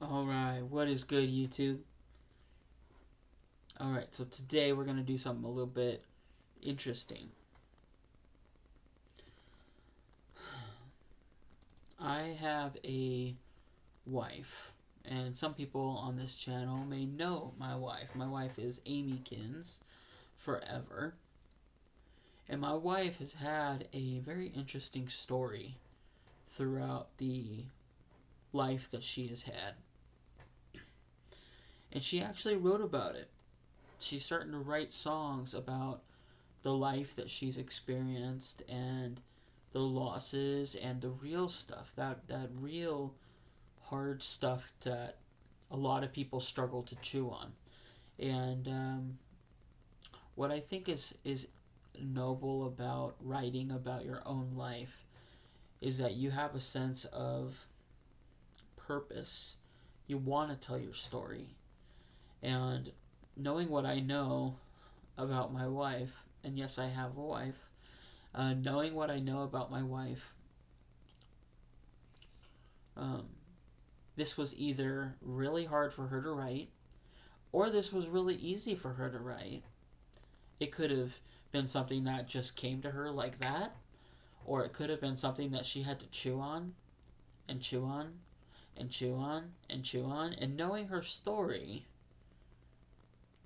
Alright, what is good, YouTube? Alright, so today we're going to do something a little bit interesting. I have a wife, and some people on this channel may know my wife. My wife is Amy Kins forever. And my wife has had a very interesting story throughout the life that she has had. And she actually wrote about it. She's starting to write songs about the life that she's experienced and the losses and the real stuff, that real hard stuff that a lot of people struggle to chew on. And what I think is noble about writing about your own life is that you have a sense of purpose. You want to tell your story. And knowing what I know about my wife, and yes, I have a wife, knowing what I know about my wife, this was either really hard for her to write, or this was really easy for her to write. It could have been something that just came to her like that, or it could have been something that she had to chew on, and chew on, and chew on, and chew on. And knowing her story,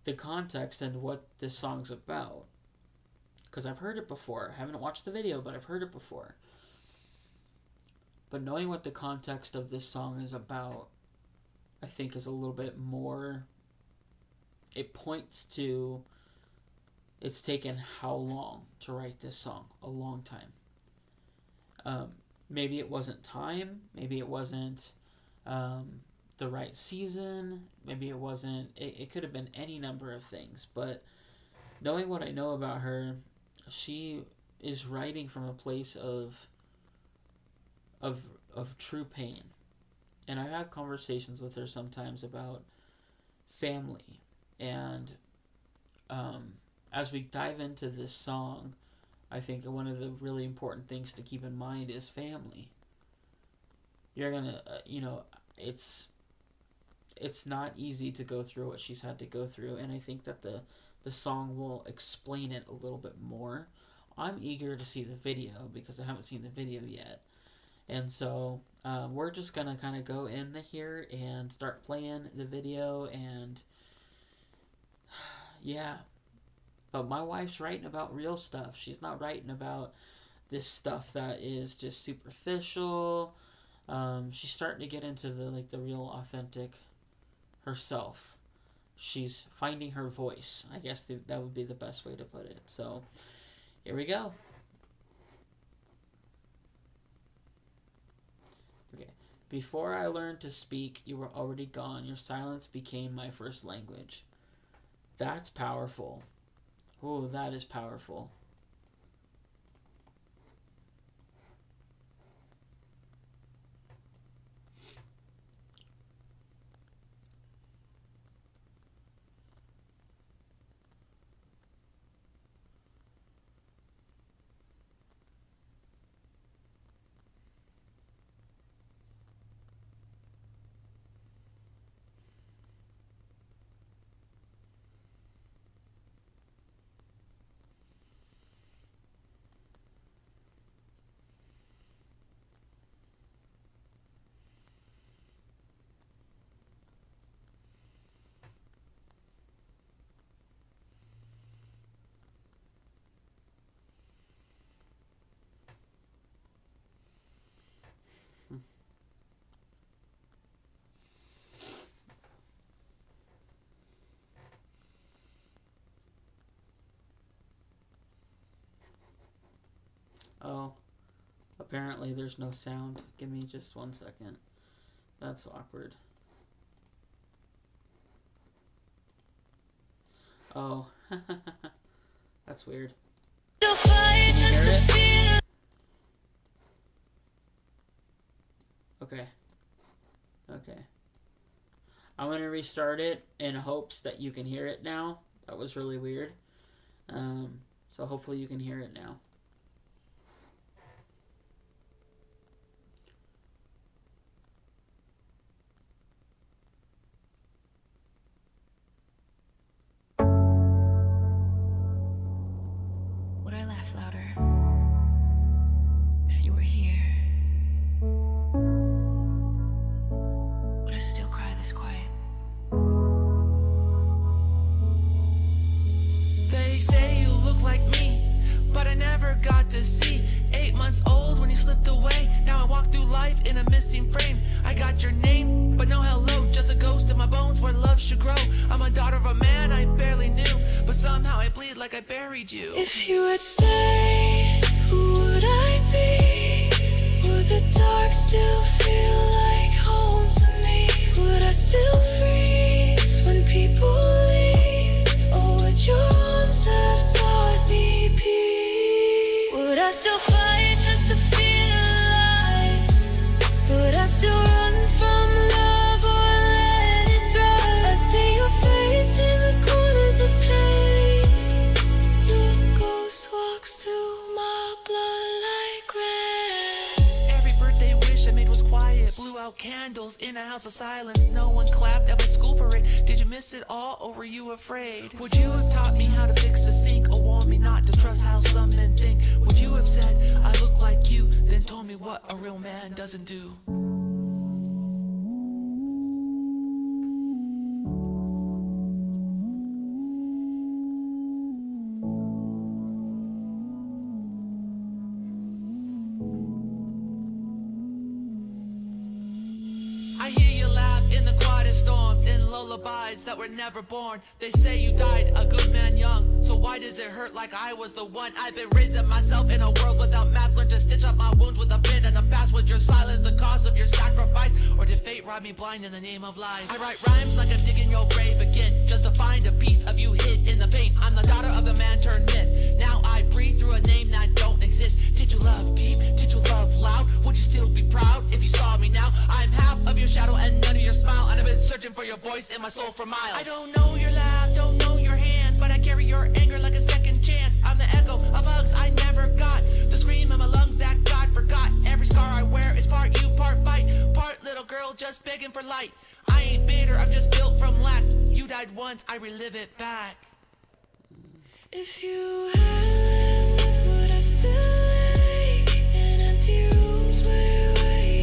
the context and what this song's about, because I've heard it before. I haven't watched the video, but I've heard it before. But knowing what the context of this song is about, I think is a little bit more, it points to, it's taken how long to write this song? A long time. Maybe it wasn't time, maybe it wasn't the right season, maybe it wasn't, it could have been any number of things, but knowing what I know about her, she is writing from a place of true pain. And I've had conversations with her sometimes about family, and as we dive into this song, I think one of the really important things to keep in mind is family. You're gonna, it's not easy to go through what she's had to go through, and I think that the song will explain it a little bit more. I'm eager to see the video because I haven't seen the video yet. And so we're just going to kind of go in here and start playing the video, and yeah. But my wife's writing about real stuff. She's not writing about this stuff that is just superficial. She's starting to get into the real authentic herself. She's finding her voice. I guess that would be the best way to put it. So here we go. Okay. Before I learned to speak, you were already gone. Your silence became my first language. That's powerful. Oh, that is powerful. Oh, apparently there's no sound. Give me just 1 second. That's awkward. Oh, that's weird. Can you hear it? Okay. Okay. I'm going to restart it in hopes that you can hear it now. That was really weird. So hopefully you can hear it now. slipped away. Now I walk through life in a missing frame. I got your name, but no hello. Just a ghost in my bones where love should grow. I'm a daughter of a man I barely knew, but somehow I bleed like I buried you. If you would stay, who would I be? Would the dark still feel like home to me? Would I still freeze when people leave? Or would your arms have taught me peace? Would I still fight just to feel alive? Would I still run from love or let it thrive? I see your face in the corners of pain. Your ghost walks through my blood like red. Every birthday wish I made was quiet. Blew out candles in a house of silence. No one clapped at my school parade. Did you miss it all or were you afraid? Would you have taught me how to fix the sink or warned me not to trust how some men think? Would you have said I look like you, then told me what a real man doesn't do? I hear you laugh in the quietest storms, in lullabies that were never born. They say you died a good man young, so why does it hurt like I was the one? I've been raising myself in a world without math. Learned to stitch up my wounds with a pen and a past. Was your silence the cause of your sacrifice, or did fate rob me blind in the name of life? I write rhymes like I'm digging your grave again, just to find a piece of you hid in the pain. I'm the daughter of a man turned myth. Now I breathe through a name that don't exist. Did you love deep? Did you love loud? Would you still be proud if you saw me now? I'm half of your shadow and none of your smile, and I've been searching for your voice in my soul for miles. I don't know your laugh, don't know your hands, but I carry your anger like a second chance. I'm the echo of hugs I never got, the scream in my lungs that God forgot. Every scar I wear is part you, part fight, part little girl just begging for light. I ain't bitter, I'm just built from lack. You died once, I relive it back. If you had lived, would I still awake in empty rooms where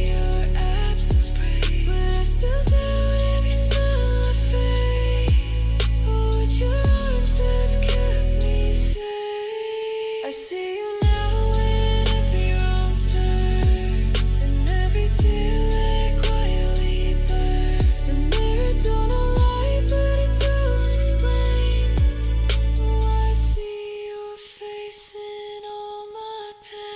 your absence prayed? Would I still doubt every smile I fade? Or would your arms have kept me safe? I see you now in every wrong turn, and every tear that quietly burned. The mirror don't lie, but it don't explain. Oh, I see your face in all my pain.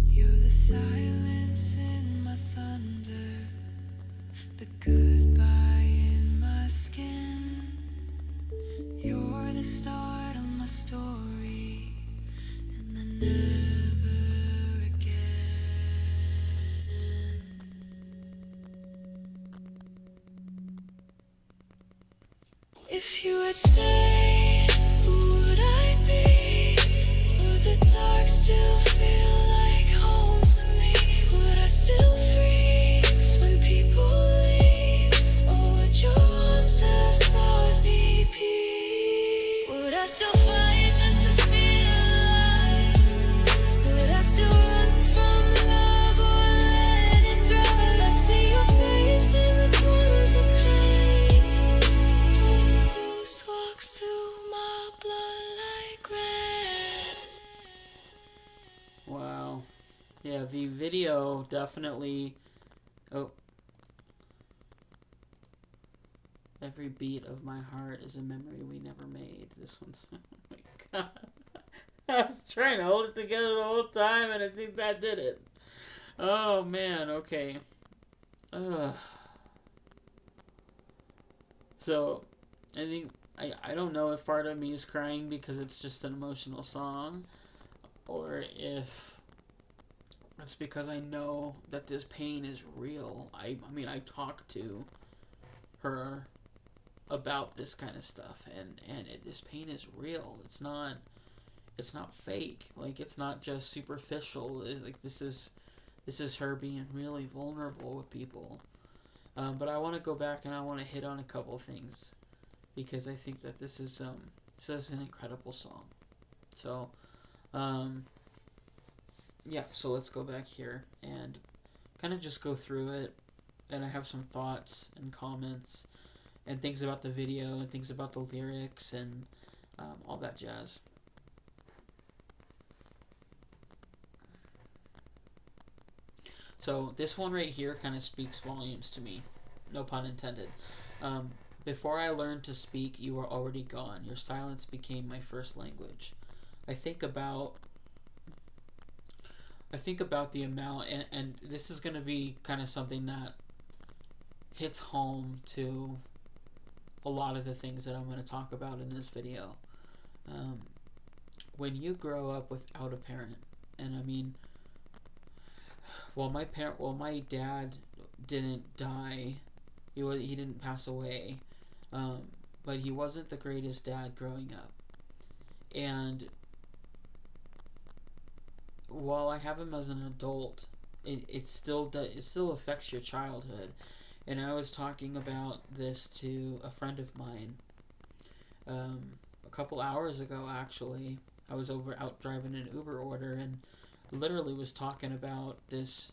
You're the silence in my thunder, the goodbye in my skin. You're the start of my story, and then never again. If you would stay, who would I be? Would the dark still feel like home to me? Would I still freeze when people leave? Or would your arms have taught me peace? Would I still fight just to feel alive? Would I still run from love or let it thrive? I see your face in the corners of pain. Your ghost walks through my blood like red. Wow. Yeah, the video definitely. Oh. Every beat of my heart is a memory we never made. This one's. Oh my god. I was trying to hold it together the whole time, and I think that did it. Oh man, okay. So, I think. I don't know if part of me is crying because it's just an emotional song, or if it's because I know that this pain is real. I mean, I talk to her about this kind of stuff, and this pain is real. It's not fake. Like, it's not just superficial. Like, this is her being really vulnerable with people. But I want to go back and I want to hit on a couple things, because I think that this is an incredible song. So, yeah, so let's go back here and kind of just go through it. And I have some thoughts and comments and things about the video and things about the lyrics and all that jazz. So this one right here kind of speaks volumes to me. No pun intended. Um, Before I learned to speak, you were already gone. Your silence became my first language. I think about the amount, and this is going to be kind of something that hits home to a lot of the things that I'm going to talk about in this video. When you grow up without a parent, and I mean, while my dad didn't die, he didn't pass away, but he wasn't the greatest dad growing up, and while I have him as an adult, it still affects your childhood. And I was talking about this to a friend of mine a couple hours ago. Actually, I was out driving an Uber order and literally was talking about this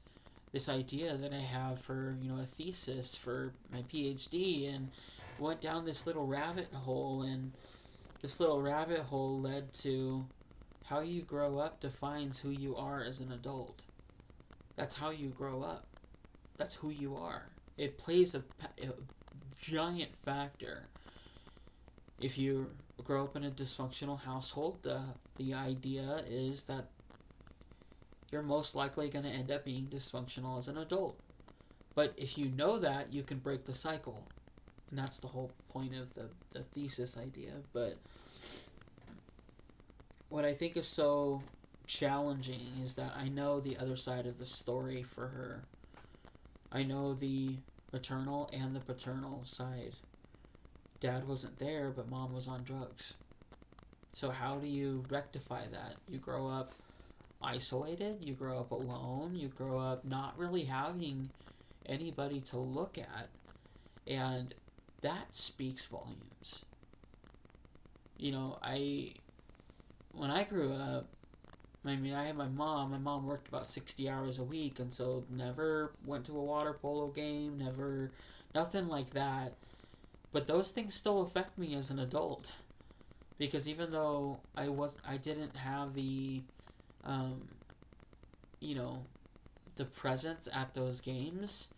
idea that I have for a thesis for my PhD, and went down this little rabbit hole, and this little rabbit hole led to how you grow up defines who you are as an adult. That's how you grow up. That's who you are. It plays a giant factor. If you grow up in a dysfunctional household, the idea is that you're most likely going to end up being dysfunctional as an adult. But if you know that, you can break the cycle. And that's the whole point of the thesis idea. But what I think is so challenging is that I know the other side of the story for her. I know the maternal and the paternal side. Dad wasn't there, but mom was on drugs. So how do you rectify that? You grow up isolated, you grow up alone, you grow up not really having anybody to look at, and that speaks volumes. When I grew up, I had my mom. My mom worked about 60 hours a week, and so never went to a water polo game, nothing like that. But those things still affect me as an adult, because even though I didn't have the the presence at those games,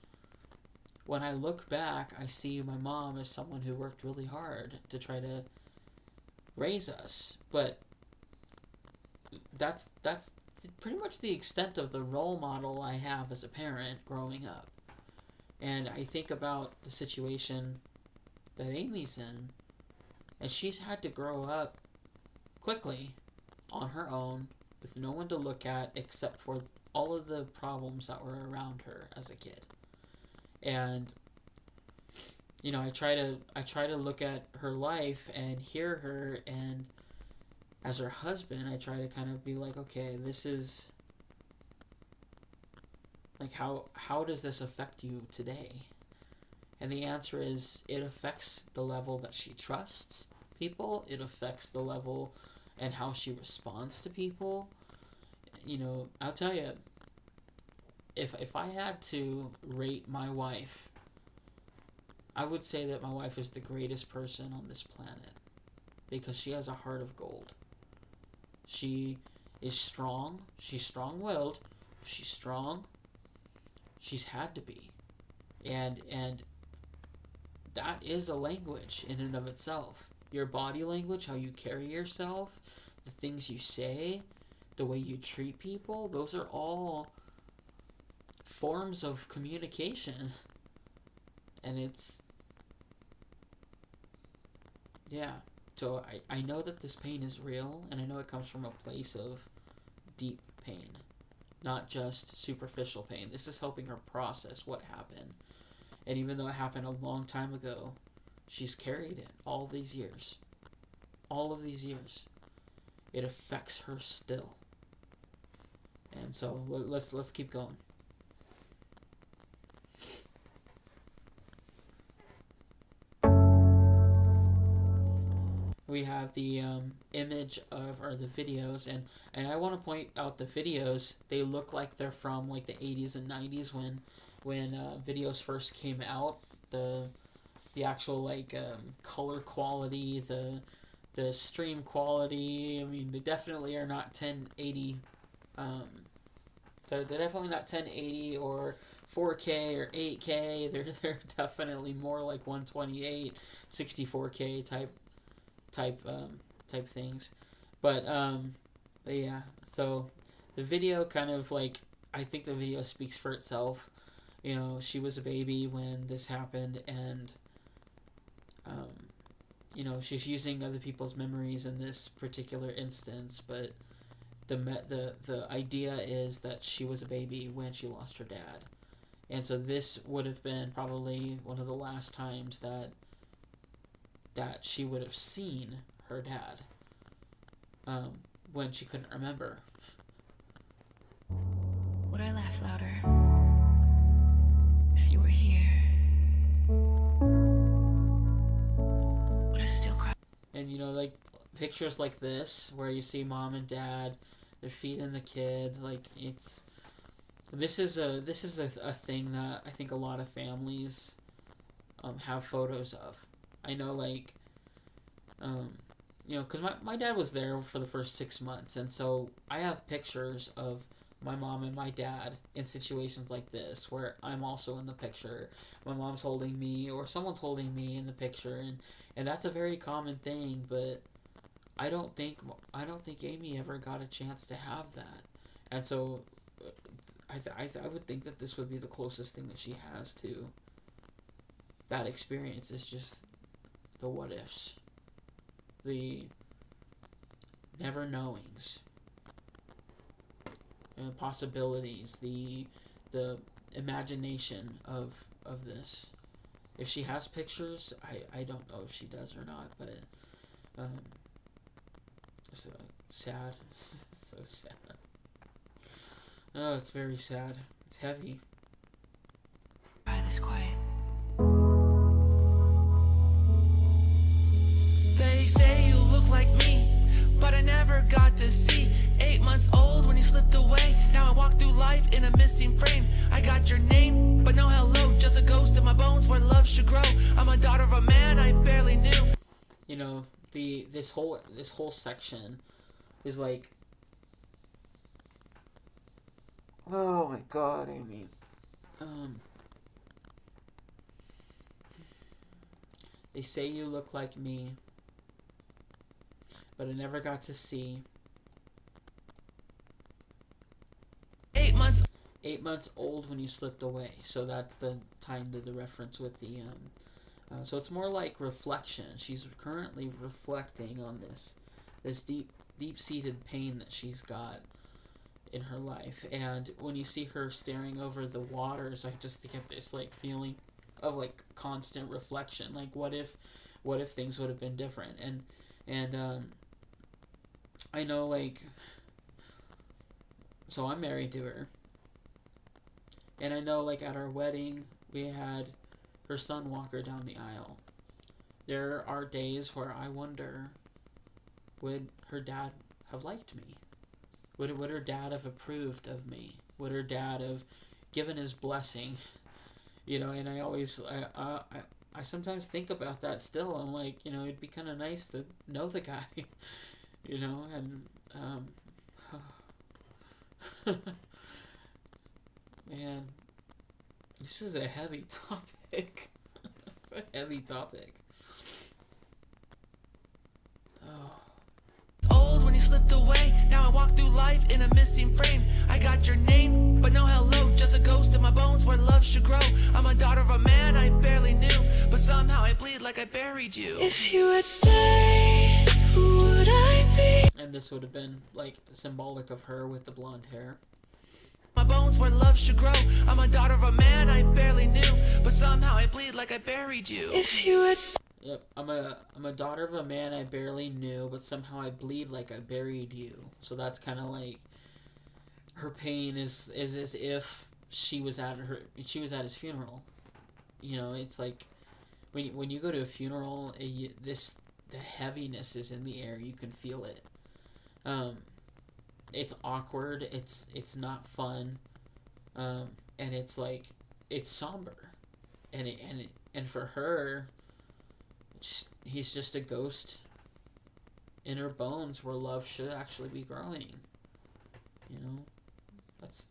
when I look back, I see my mom as someone who worked really hard to try to raise us. But that's pretty much the extent of the role model I have as a parent growing up. And I think about the situation that Amy's in, and she's had to grow up quickly on her own with no one to look at except for all of the problems that were around her as a kid. And I try to look at her life and hear her, and as her husband, I try to kind of be like, okay, this is like, how does this affect you today? And the answer is, it affects the level that she trusts people. It affects the level and how she responds to people. I'll tell you, if I had to rate my wife, I would say that my wife is the greatest person on this planet, because she has a heart of gold. She is strong. She's strong-willed. She's strong. She's had to be. And that is a language in and of itself. Your body language, how you carry yourself, the things you say, the way you treat people, those are all forms of communication. And so I know that this pain is real, and I know it comes from a place of deep pain, not just superficial pain. This is helping her process what happened. And even though it happened a long time ago, she's carried it all these years. All of these years. It affects her still. And so let's keep going. we have the image of, or the videos, and I want to point out the videos. They look like they're from like the 80s and 90s when videos first came out. The actual like color quality, the stream quality. I mean, they definitely are not 1080. They're definitely not 1080 or 4K or 8K. They're definitely more like 128, 64K type things. But yeah. So the video kind of like, I think the video speaks for itself. You know, she was a baby when this happened, and you know, she's using other people's memories in this particular instance, but the idea is that she was a baby when she lost her dad. And so this would have been probably one of the last times that she would have seen her dad, when she couldn't remember. Would I laugh louder if you were here? Would I still cry? And you know, like pictures like this where you see mom and dad, they're feeding the kid, like this is a thing that I think a lot of families have photos of. I know, like you know, because my dad was there for the first 6 months, and so I have pictures of my mom and my dad in situations like this where I'm also in the picture. My mom's holding me, or someone's holding me in the picture, and that's a very common thing. But I don't think Amy ever got a chance to have that, and so I would think that this would be the closest thing that she has to that experience. Is just the what ifs, the never knowings, possibilities, the imagination of this. If she has pictures, I don't know if she does or not, but it's sad. It's so sad. Oh, it's very sad. It's heavy. Cry this quiet. They say you look like me, but I never got to see. 8 months old when you slipped away. Now I walk through life in a missing frame. I got your name, but no hello. Just a ghost in my bones where love should grow. I'm a daughter of a man I barely knew. You know, this whole section is like, oh my god, Amy. They say you look like me, but I never got to see. 8 months. 8 months old when you slipped away. So that's the tying to the reference with the so it's more like reflection. She's currently reflecting on this deep-seated pain that she's got in her life. And when you see her staring over the waters, I just get this like feeling of like constant reflection. Like what if things would have been different? And I know, like, so I'm married to her, and I know, like, at our wedding we had her son walk her down the aisle. There are days where I wonder, would her dad have liked me? Would her dad have approved of me? Would her dad have given his blessing? You know, and I always, I sometimes think about that still. I'm like, you know, it'd be kind of nice to know the guy, you know, and, man, this is a heavy topic. It's a heavy topic. Oh. Old when you slipped away. Now I walk through life in a missing frame. I got your name, but no hello. Just a ghost in my bones where love should grow. I'm a daughter of a man I barely knew, but somehow I bleed like I buried you. If you had stayed, who would I be? And this would have been like symbolic of her with the blonde hair. My bones where love should grow. I'm a daughter of a man I barely knew, but somehow I bleed like I buried you. If you had Yep, I'm a daughter of a man I barely knew, but somehow I bleed like I buried you. So that's kind of like her pain is as if she was at his funeral. You know, it's like when you go to a funeral, this the heaviness is in the air. You can feel it. It's awkward. It's not fun. And it's like, it's somber. And for her, he's just a ghost in her bones where love should actually be growing. You know? That's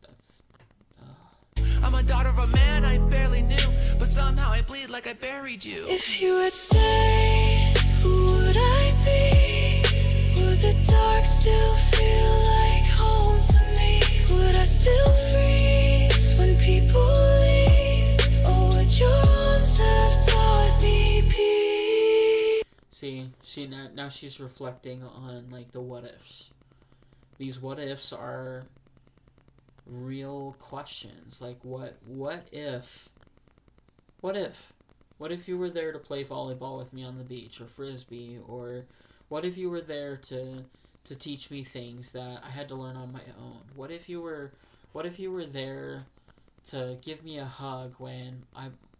I'm a daughter of a man I barely knew, but somehow I bleed like I buried you. If you would stay, who would I be? Would the dark still feel like home to me? Would I still freeze when people leave? Or would your arms have taught me peace? See, now she's reflecting on like the what ifs. These what ifs are real questions. Like what if you were there to play volleyball with me on the beach, or frisbee, or what if you were there to teach me things that I had to learn on my own? What if you were there to give me a hug when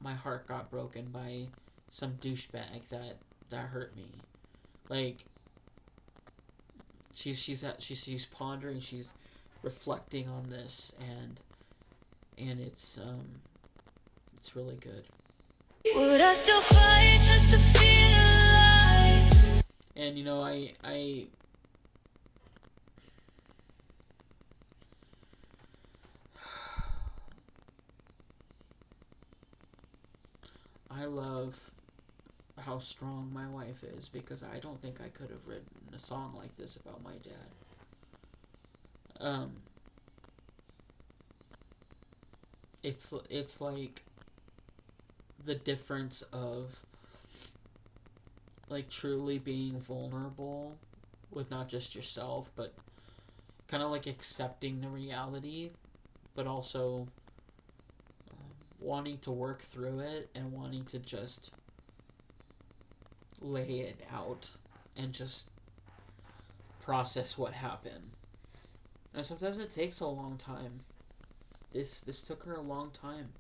my heart got broken by some douchebag that hurt me? Like, she's pondering, she's reflecting on this, and it's really good. Would I still fight just to feel alive? And you know, I love how strong my wife is, because I don't think I could have written a song like this about my dad. It's like the difference of like truly being vulnerable with not just yourself, but kind of like accepting the reality, but also wanting to work through it and wanting to just lay it out and just process what happened. And sometimes it takes a long time. This took her a long time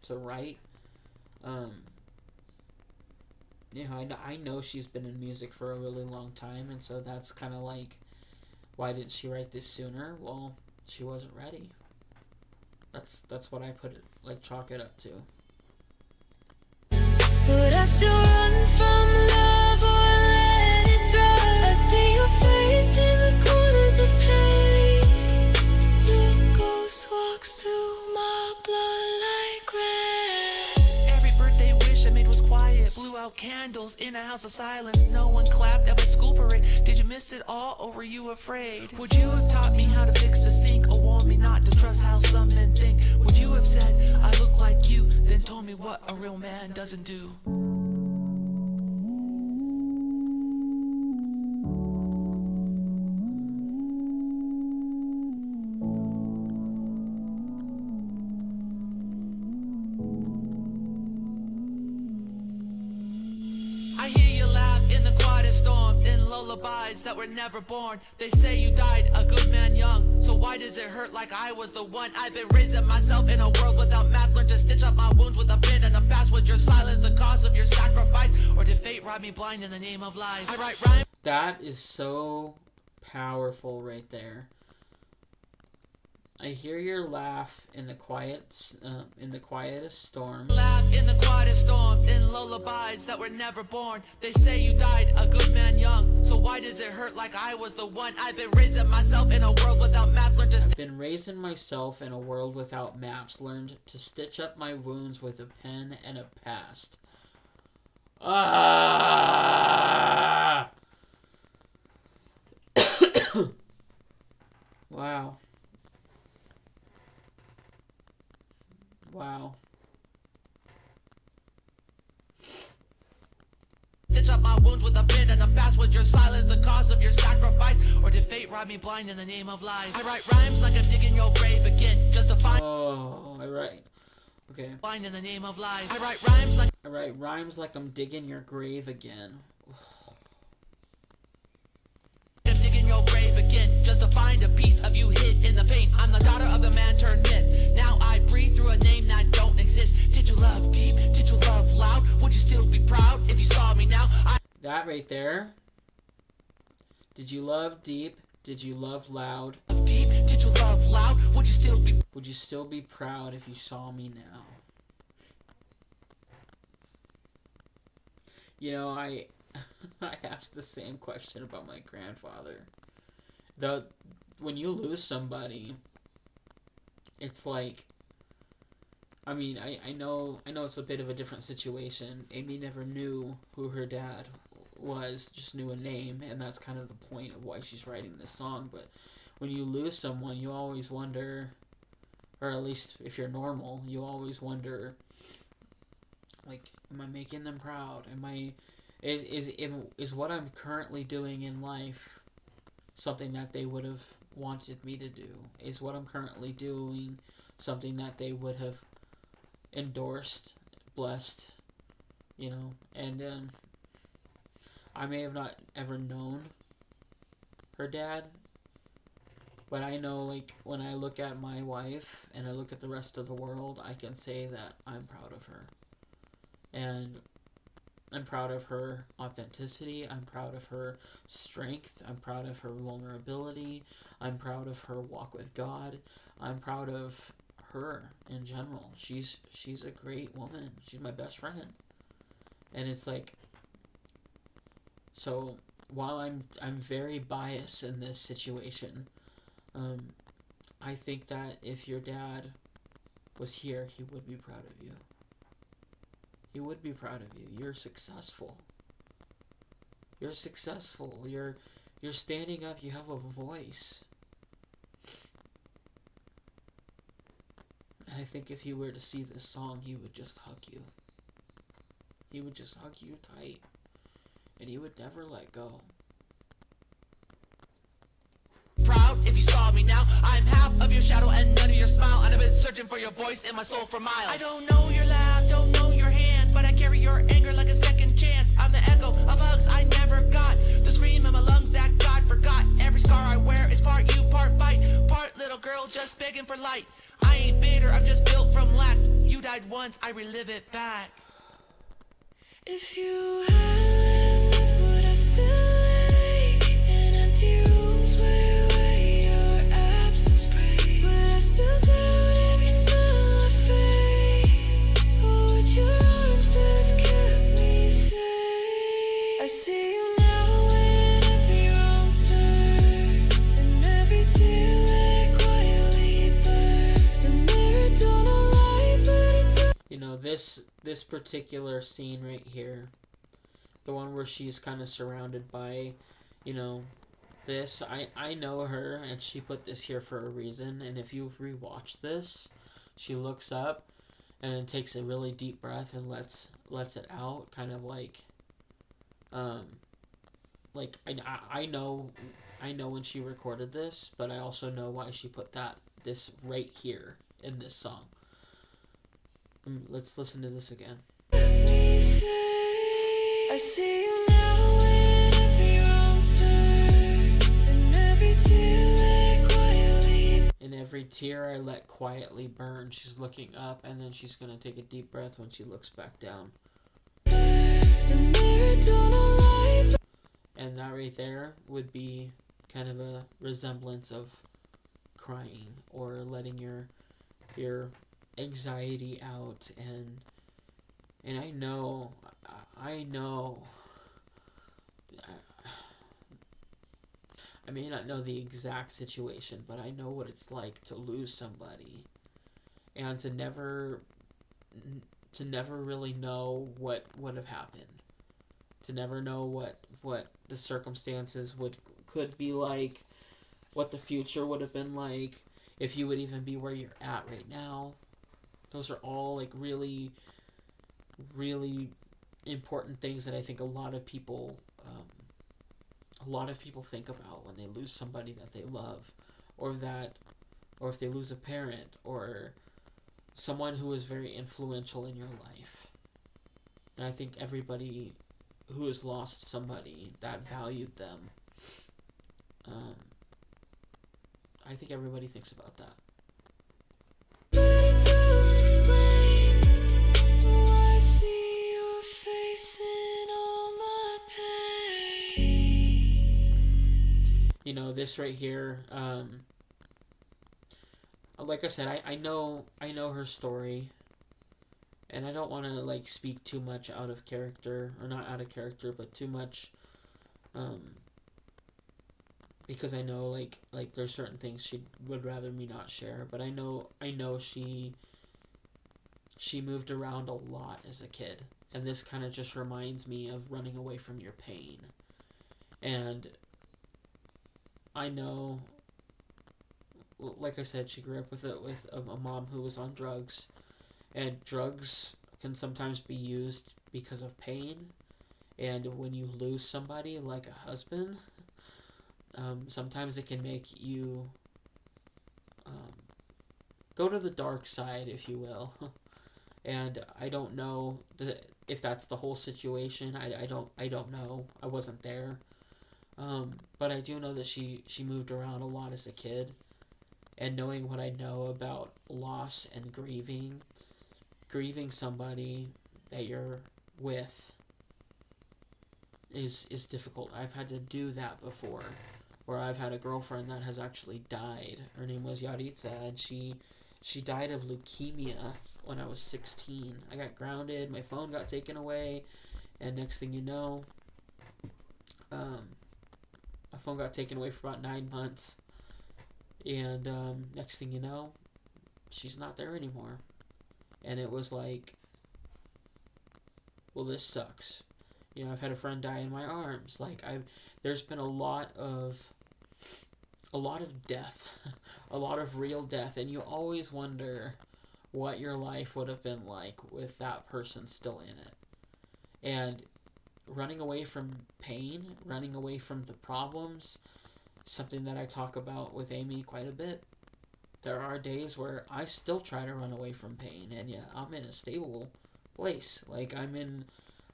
to write. I know she's been in music for a really long time, and so that's kind of like, why didn't she write this sooner? Well, she wasn't ready. That's what I put it, like, chalk it up to. Would I still run from love or let it thrive? I see your face in the corners of pain. Your ghost walks through my blood like red. Every birthday wish I made was quiet. Blew out candles in a house of silence. No one clapped at my school parade. Did you miss it all, or were you afraid? Would you have taught me how to fix the sink, or warned me not to trust how some men think? Would you have said I look like you, then told me what a real man doesn't do? I hear you laugh in the quietest storms, in lullabies that were never born. They say you died a good man young, so why does it hurt like I was the one? I've been raising myself in a world without math. Learned to stitch up my wounds with a pen and a past. Was your silence the cause of your sacrifice, or did fate rob me blind in the name of life? I write rhymes. That is so powerful right there. I hear your laugh in the quietest storm. Laugh in the quietest storms, in lullabies that were never born. They say you died a good man young, so why does it hurt like I was the one? I've been raising myself in a world without math. Learned to Been raising myself in a world without maps. Learned to stitch up my wounds with a pen and a past. Ah! Wow. Wow. stitch up my wounds with a pen and a past. Was your silence the cause of your sacrifice, or did fate rob me blind in the name of life? I write rhymes like I'm digging your grave again, just to find. Oh, I write. Okay. Blind in the name of life. I write rhymes like I'm digging your grave again. I'm digging your grave again, just to find a piece of you hid in the pain. I'm the daughter of a man turned myth. Now I breathe through a name that don't exist. Did you love deep? Did you love loud? Would you still be proud if you saw me now? That right there. Did you love deep? Did you love loud? Deep, did you love loud? Would you still be proud if you saw me now? You know, I asked the same question about my grandfather. When you lose somebody, it's like, I mean, I know it's a bit of a different situation. Amy never knew who her dad was, just knew a name, and that's kind of the point of why she's writing this song. But when you lose someone, you always wonder, or at least if you're normal, you always wonder, like, am I making them proud? Is what I'm currently doing in life something that they would have wanted me to do? Is what I'm currently doing something that they would have endorsed, blessed, you know? And I may have not ever known her dad, but I know, like, when I look at my wife and I look at the rest of the world, I can say that I'm proud of her. And I'm proud of her authenticity. I'm proud of her strength. I'm proud of her vulnerability. I'm proud of her walk with God. I'm proud of her in general. She's a great woman. She's my best friend. And it's like, so while I'm very biased in this situation, I think that if your dad was here, he would be proud of you. He would be proud of you. You're successful. You're successful. You're standing up. You have a voice. And I think if he were to see this song, he would just hug you. He would just hug you tight. And he would never let go. proud if you saw me now? I'm half of your shadow and none of your smile, and I've been searching for your voice in my soul for miles. I don't know your laugh, don't know your hands, but I carry your anger like a second chance. I'm the echo of hugs I never got, the scream in my lungs that God forgot. Every scar I wear is part you, part fight, part little girl just begging for light. I ain't bitter, I'm just built from lack. You died once, I relive it back. If you had lived, would I still awake in empty rooms where your absence prayed? Would I still doubt every smell I fade? Or would your arms have kept me safe? I see you now in every wrong turn, and every tear let quietly burn. The mirror don't know light, but it does. You know, this particular scene right here, the one where she's kind of surrounded by, you know, this, I know her, and she put this here for a reason. And if you rewatch this, she looks up and then takes a really deep breath and lets it out, kind of like I know when she recorded this, but I also know why she put this right here in this song. Let's listen to this again. I see you now in every wrong turn, and every tear let quietly. In every tear I let quietly burn. She's looking up, and then she's gonna take a deep breath when she looks back down. The mirror don't know light. And that right there would be kind of a resemblance of crying or letting your anxiety out. And I know I may not know the exact situation, but I know what it's like to lose somebody and to never really know what would have happened, to never know what the circumstances could be like, what the future would have been like, if you would even be where you're at right now. Those are all like really, really important things that I think a lot of people think about when they lose somebody that they love, or if they lose a parent or someone who is very influential in your life. And I think everybody who has lost somebody that valued them, I think everybody thinks about that. But it don't explain why I see your face in all my pain. this right here, like I said, I know her story, and I don't want to like speak too much out of character, or not out of character, but too much, um, because I know like there's certain things she would rather me not share. But I know she moved around a lot as a kid, and this kind of just reminds me of running away from your pain. And I know, like I said, she grew up with a mom who was on drugs, and drugs can sometimes be used because of pain. And when you lose somebody like a husband, sometimes it can make you um, go to the dark side, if you will. And I don't know if that's the whole situation. I don't know. I wasn't there. But I do know that she moved around a lot as a kid, and knowing what I know about loss and grieving somebody that you're with is difficult. I've had to do that before, where I've had a girlfriend that has actually died. Her name was Yaritza, and she died of leukemia when I was 16. I got grounded, my phone got taken away, and next thing you know, my phone got taken away for about 9 months, and next thing you know, she's not there anymore. And it was like, well, this sucks. I've had a friend die in my arms. There's been a lot of death, a lot of real death, and you always wonder what your life would have been like with that person still in it. And running away from pain, running away from the problems, something that I talk about with Amy quite a bit. There are days where I still try to run away from pain, and yeah, I'm in a stable place. Like I'm in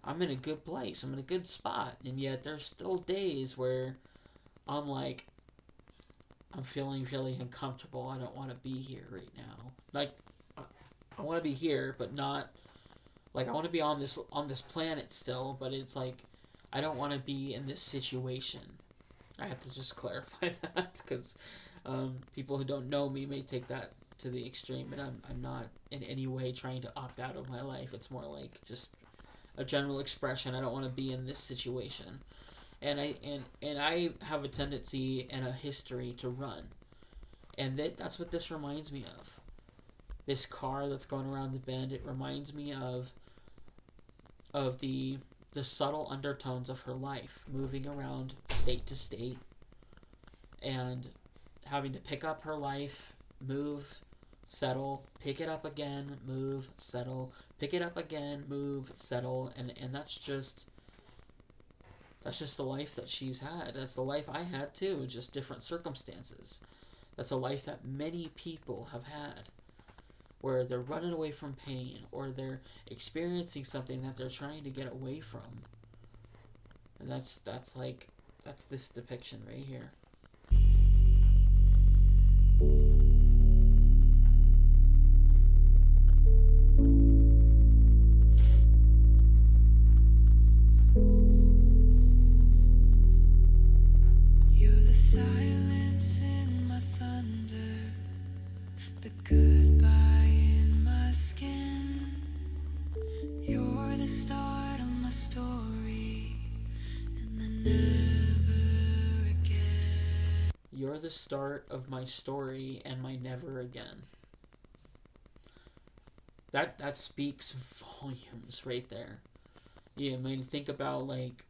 a good place. I'm in a good spot, and yet there's still days where I'm like, I'm feeling really uncomfortable. I don't want to be here right now. Like, I want to be here, but not like I want to be on this planet still. But it's like I don't want to be in this situation. I have to just clarify that because people who don't know me may take that to the extreme, and I'm not in any way trying to opt out of my life. It's more like just a general expression. I don't want to be in this situation. And I have a tendency and a history to run, and that's what this reminds me of. This car that's going around the bend, it reminds me of the subtle undertones of her life, moving around state to state, and having to pick up her life, move, settle, pick it up again, move, settle, pick it up again, move, settle, and that's just the life that she's had. That's the life I had too, just different circumstances. That's a life that many people have had, where they're running away from pain, or they're experiencing something that they're trying to get away from. And that's this depiction right here. You're the silence in my thunder, the goodbye in my skin. You're the start of my story, and then never again. You're the start of my story and my never again. That speaks volumes right there. Yeah, I mean, think about, like,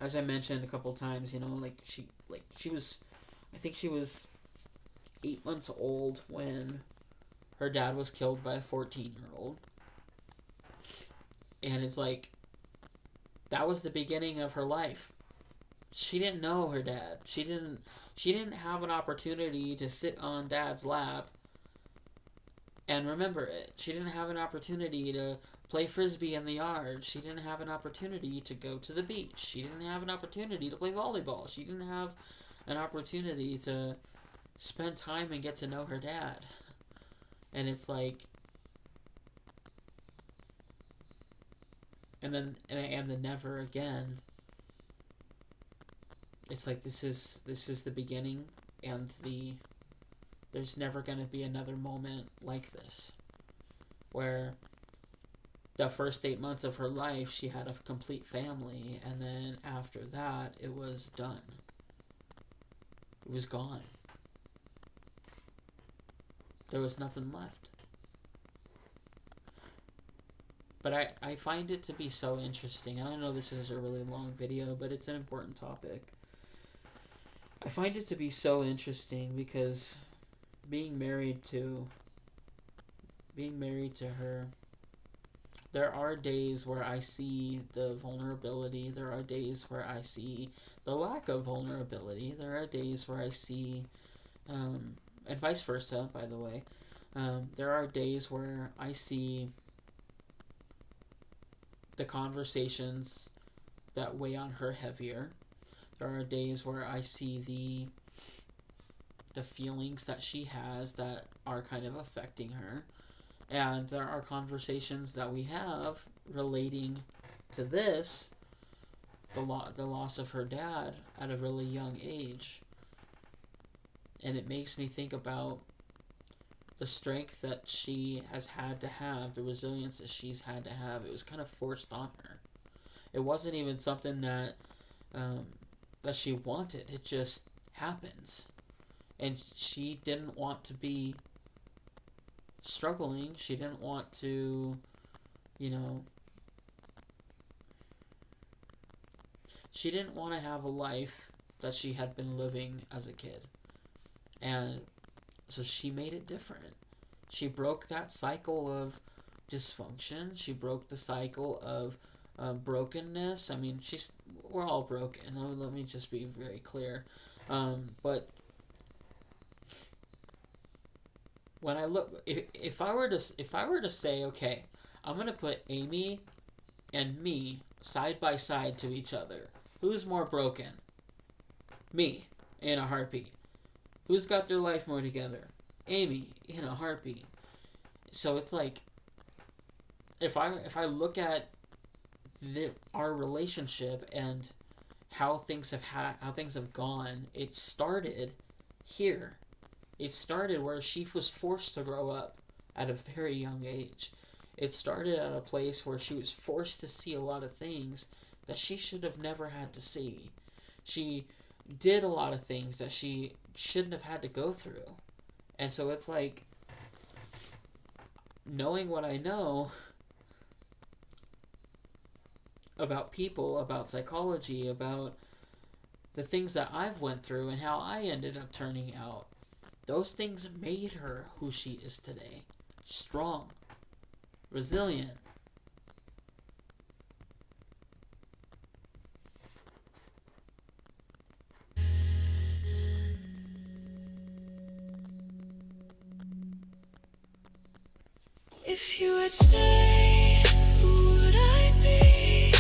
as I mentioned a couple times, she was, I think she was 8 months old when her dad was killed by a 14-year-old. And it's like, that was the beginning of her life. She didn't know her dad. She didn't have an opportunity to sit on dad's lap and remember it. She didn't have an opportunity to play frisbee in the yard. She didn't have an opportunity to go to the beach. She didn't have an opportunity to play volleyball. She didn't have an opportunity to spend time and get to know her dad. And it's like, and the never again it's like this is the beginning, and there's never going to be another moment like this, where the first 8 months of her life she had a complete family, and then after that it was done. It was gone. There was nothing left. But I find it to be so interesting. And I know this is a really long video, but it's an important topic. I find it to be so interesting because being married to her, there are days where I see the vulnerability. There are days where I see the lack of vulnerability. There are days where I see, and vice versa, by the way. There are days where I see the conversations that weigh on her heavier. There are days where I see the feelings that she has that are kind of affecting her. And there are conversations that we have relating to this, the loss of her dad at a really young age. And it makes me think about the strength that she has had to have, the resilience that she's had to have. It was kind of forced on her. It wasn't even something that that she wanted. It just happens. And she didn't want to be struggling. She didn't want to, she didn't want to have a life that she had been living as a kid. And so she made it different. She broke that cycle of dysfunction. She broke the cycle of brokenness. I mean, we're all broken. Let me just be very clear. But when I look, if I were to say, okay, I'm gonna put Amy and me side by side to each other, who's more broken? Me, in a heartbeat. Who's got their life more together? Amy, in a heartbeat. So it's like, if I look at our relationship and how things have gone, it started here. It started where she was forced to grow up at a very young age. It started at a place where she was forced to see a lot of things that she should have never had to see. She did a lot of things that she shouldn't have had to go through. And so it's like, knowing what I know about people, about psychology, about the things that I've went through and how I ended up turning out, those things made her who she is today. Strong, resilient. If you would stay, who would I be?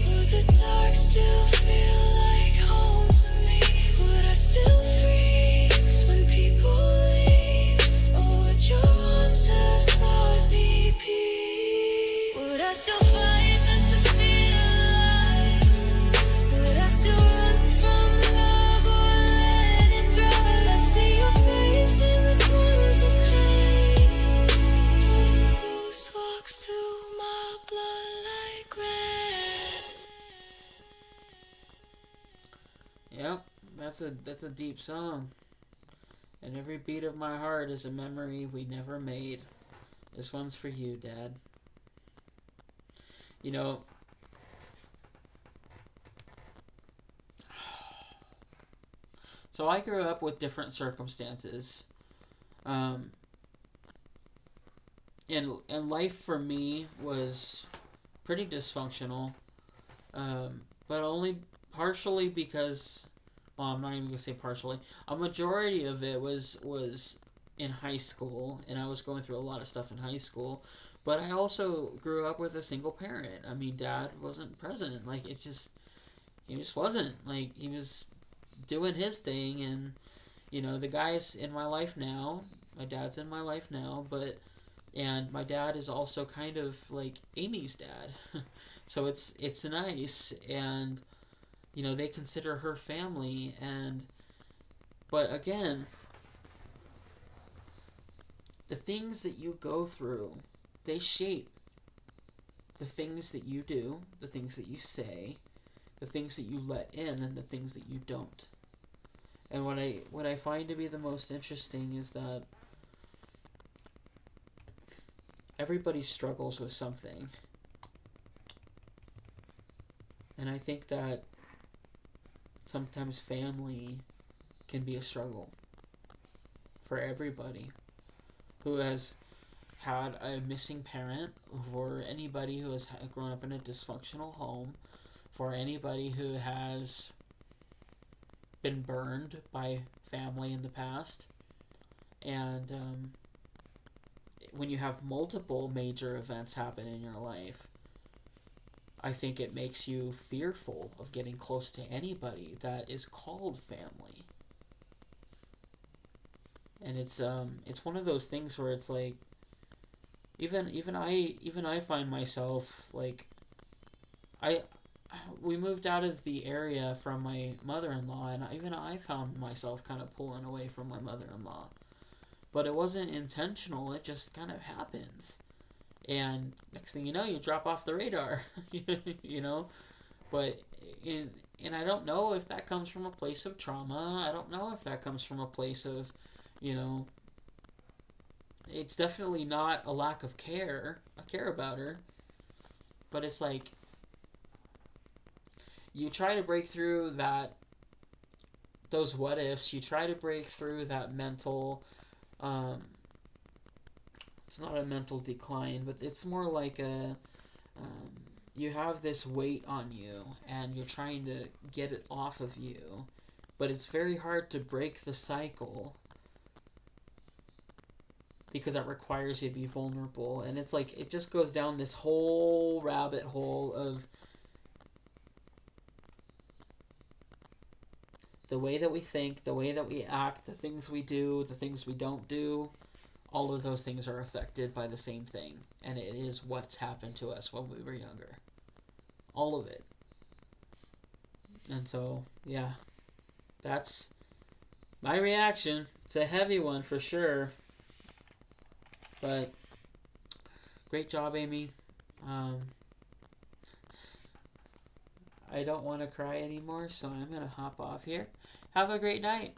Would the dark still feel like home to me? Would I still freeze when people leave? Or would your arms have taught me peace? Would I still fight just to feel alive? Would I still run from love or let it thrive? I see your face in the corners of pain. Ghost walks through my blood like red. Yep, that's a deep song. And every beat of my heart is a memory we never made. This one's for you, Dad. You know, so I grew up with different circumstances. And life for me was pretty dysfunctional, but only partially because, well, I'm not even gonna say partially. A majority of it was in high school, and I was going through a lot of stuff in high school. But I also grew up with a single parent. I mean, Dad wasn't present. Like, he just wasn't. Like, he was doing his thing, and the guy's in my life now. My dad's in my life now, and my dad is also kind of like Amy's dad. So it's nice, and you know, they consider her family. And but again, the things that you go through, they shape the things that you do, the things that you say, the things that you let in, and the things that you don't. And what I find to be the most interesting is that everybody struggles with something. And I think that sometimes family can be a struggle for everybody who has had a missing parent, for anybody who has grown up in a dysfunctional home, for anybody who has been burned by family in the past. And when you have multiple major events happen in your life, I think it makes you fearful of getting close to anybody that is called family. And it's one of those things where it's like, even I find myself like, we moved out of the area from my mother-in-law, and even I found myself kind of pulling away from my mother-in-law. But it wasn't intentional, it just kind of happens. And next thing you know, you drop off the radar, you know? But, and I don't know if that comes from a place of trauma. I don't know if that comes from a place of, you know, it's definitely not a lack of care. I care about her. But it's like, you try to break through those what ifs. You try to break through that mental, it's not a mental decline, but it's more like you have this weight on you and you're trying to get it off of you, but it's very hard to break the cycle because that requires you to be vulnerable. And it's like, it just goes down this whole rabbit hole of the way that we think, the way that we act, the things we do, the things we don't do. All of those things are affected by the same thing, and it is what's happened to us when we were younger. All of it. And so, yeah, that's my reaction. It's a heavy one for sure, but great job, Amy. I don't want to cry anymore, so I'm going to hop off here. Have a great night.